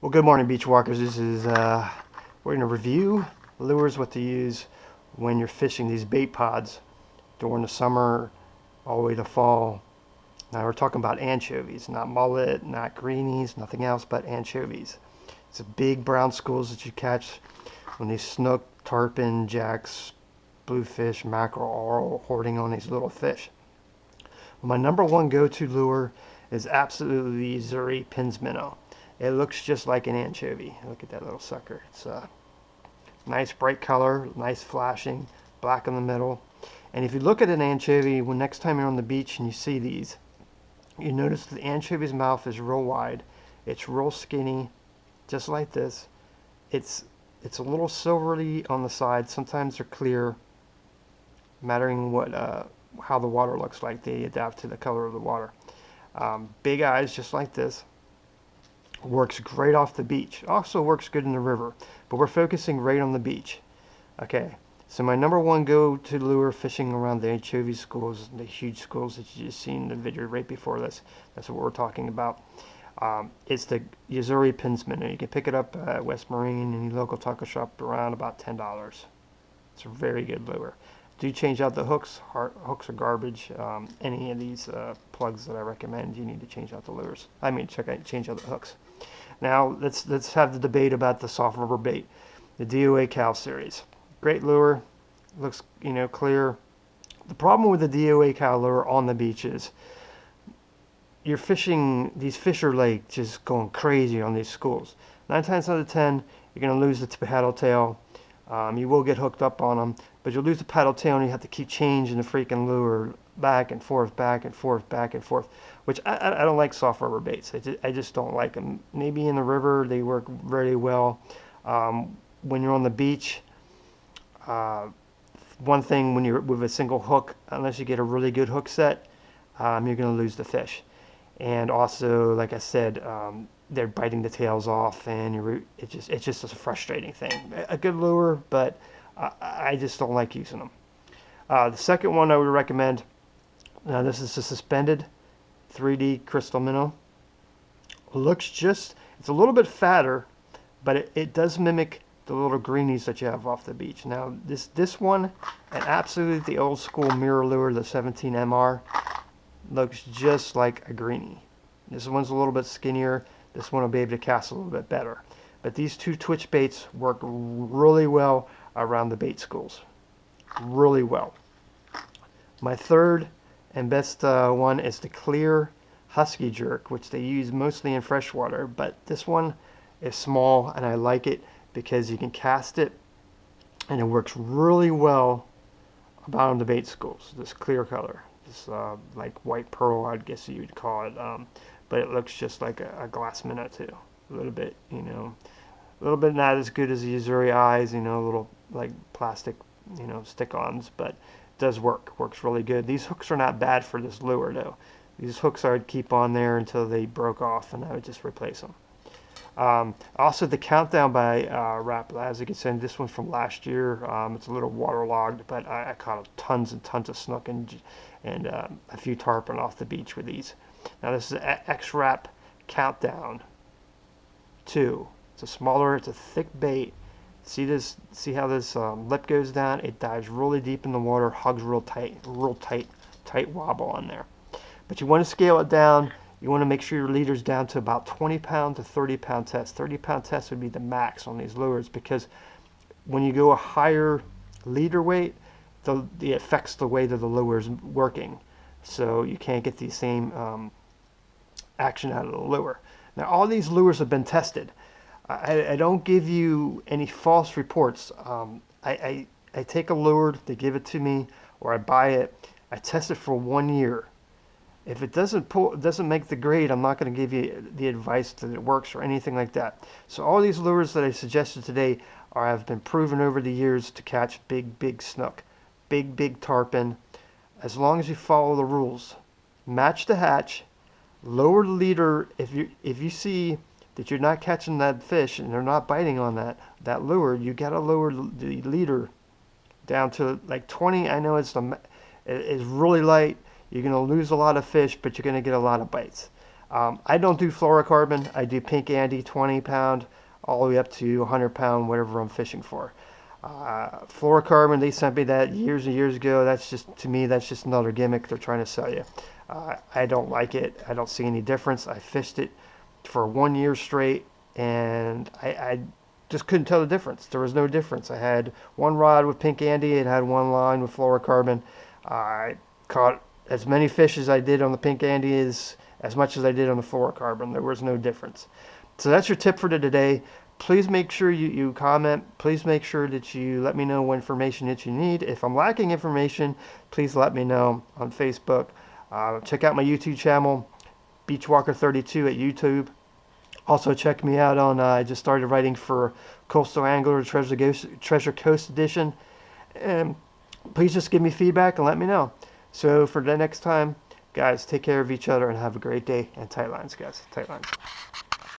Well, good morning, beach walkers. We're going to review lures, what to use when you're fishing these bait pods during the summer all the way to fall. Now we're talking about anchovies, not mullet, not greenies, nothing else but anchovies. It's the big brown schools that you catch when these snook, tarpon, jacks, bluefish, mackerel are all hoarding on these little fish. Well, my number one go-to lure is absolutely Zuri Pins Minnow. It looks just like an anchovy. Look at that little sucker. It's a nice bright color, nice flashing, black in the middle. And if you look at an anchovy, when next time you're on the beach and you see these, you notice the anchovy's mouth is real wide. It's real skinny, just like this. It's a little silvery on the side. Sometimes they're clear, mattering what how the water looks like. They adapt to the color of the water. Big eyes, just like this. Works great off the beach. Also works good in the river, but we're focusing right on the beach. Okay, so my number one go-to lure fishing around the anchovy schools, the huge schools that you just seen in the video right before this. That's what we're talking about. It's the Zuri Pins Minnow. You can pick it up at West Marine, any local tackle shop, around about $10. It's a very good lure. Do change out the hooks. Hooks are garbage. Any of these plugs that I recommend, you need to change out the lures. Change out the hooks. Now let's have the debate about the soft rubber bait, the DOA Cal series. Great lure, looks clear. The problem with the DOA Cal lure on the beach is you're fishing, these fish are like just going crazy on these schools. 9 times out of 10, you're going to lose the paddle tail. You will get hooked up on them, but you'll lose the paddle tail and you have to keep changing the freaking lure back and forth, back and forth, back and forth, which I don't like soft rubber baits. I just don't like them. Maybe in the river they work very well. When you're on the beach, one thing when you're with a single hook, unless you get a really good hook set, you're going to lose the fish. And also, like I said, they're biting the tails off, and it's just a frustrating thing. A good lure, but I just don't like using them. The second one I would recommend, this is a suspended 3D crystal minnow. It's a little bit fatter, but it does mimic the little greenies that you have off the beach. Now this one, and absolutely the old school mirror lure, the 17MR, looks just like a greenie. This one's a little bit skinnier. This one will be able to cast a little bit better. But these two twitch baits work really well around the bait schools. Really well. My third and best one is the clear Husky Jerk, which they use mostly in freshwater. But this one is small, and I like it because you can cast it, and it works really well around the bait schools. This clear color. This like white pearl, I guess you'd call it. But it looks just like a glass minnow too. A little bit, a little bit not as good as the Zuri eyes, little like plastic, stick-ons, but it does work. Works really good. These hooks are not bad for this lure though. These hooks I would keep on there until they broke off, and I would just replace them. Also, the Countdown by Rapala, as you can see, this one's from last year. It's a little waterlogged, but I caught tons and tons of snook and a few tarpon off the beach with these. Now this is X-Rap Countdown 2. It's a smaller, it's a thick bait. See how this lip goes down? It dives really deep in the water, hugs real tight wobble on there. But you want to scale it down. You want to make sure your leader's down to about 20-pound to 30-pound test. 30-pound test would be the max on these lures, because when you go a higher leader weight, it affects the way that the lure is working. So you can't get the same action out of the lure. Now all these lures have been tested. I don't give you any false reports. I take a lure, they give it to me, or I buy it. I test it for 1 year. If it doesn't make the grade, I'm not going to give you the advice that it works or anything like that. So all these lures that I suggested today have been proven over the years to catch big snook, big tarpon, as long as you follow the rules. Match the hatch, lower the leader. If you see that you're not catching that fish and they're not biting on that lure, you got to lower the leader down to like 20. I know it's really light. You're going to lose a lot of fish, but you're going to get a lot of bites. I don't do fluorocarbon. I do Pink Andy 20 pound all the way up to 100 pound, whatever I'm fishing for. Fluorocarbon, they sent me that years and years ago. That's just, to me, that's just another gimmick they're trying to sell you. I don't like it. I don't see any difference. I fished it for 1 year straight, and I just couldn't tell the difference. There was no difference. I had one rod with Pink Andy. It had one line with fluorocarbon. I caught as many fish as I did on the Pink Andy as much as I did on the fluorocarbon. There was no difference. So that's your tip for today. Please make sure you comment. Please make sure that you let me know what information that you need. If I'm lacking information, please let me know on Facebook. Check out my YouTube channel, Beachwalker32 at YouTube. Also check me out on, I just started writing for Coastal Angler Treasure Coast Edition. And please just give me feedback and let me know. So for the next time, guys, take care of each other and have a great day. And tight lines, guys. Tight lines.